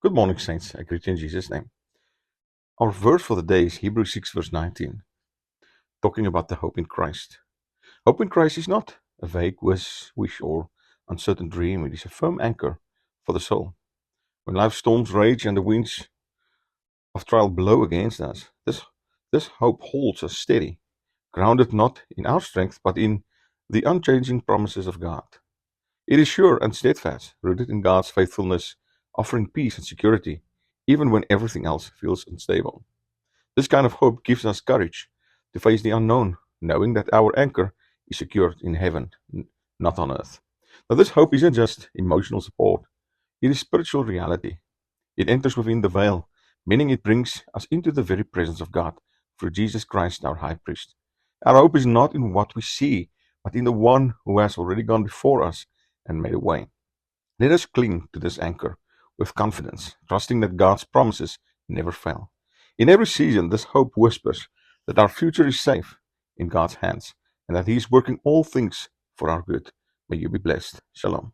Good morning, Saints. I greet you in Jesus' name. Our verse for the day is Hebrews 6, verse 19, talking about the hope in Christ. Hope in Christ is not a vague wish or uncertain dream, it is a firm anchor for the soul. When life's storms rage and the winds of trial blow against us, this hope holds us steady, grounded not in our strength, but in the unchanging promises of God. It is sure and steadfast, rooted in God's faithfulness, offering peace and security, even when everything else feels unstable. This kind of hope gives us courage to face the unknown, knowing that our anchor is secured in heaven, not on earth. Now, this hope isn't just emotional support, it is spiritual reality. It enters within the veil, meaning it brings us into the very presence of God through Jesus Christ, our high priest. Our hope is not in what we see, but in the one who has already gone before us and made a way. Let us cling to this anchor with confidence, trusting that God's promises never fail. In every season, this hope whispers that our future is safe in God's hands and that He is working all things for our good. May you be blessed. Shalom.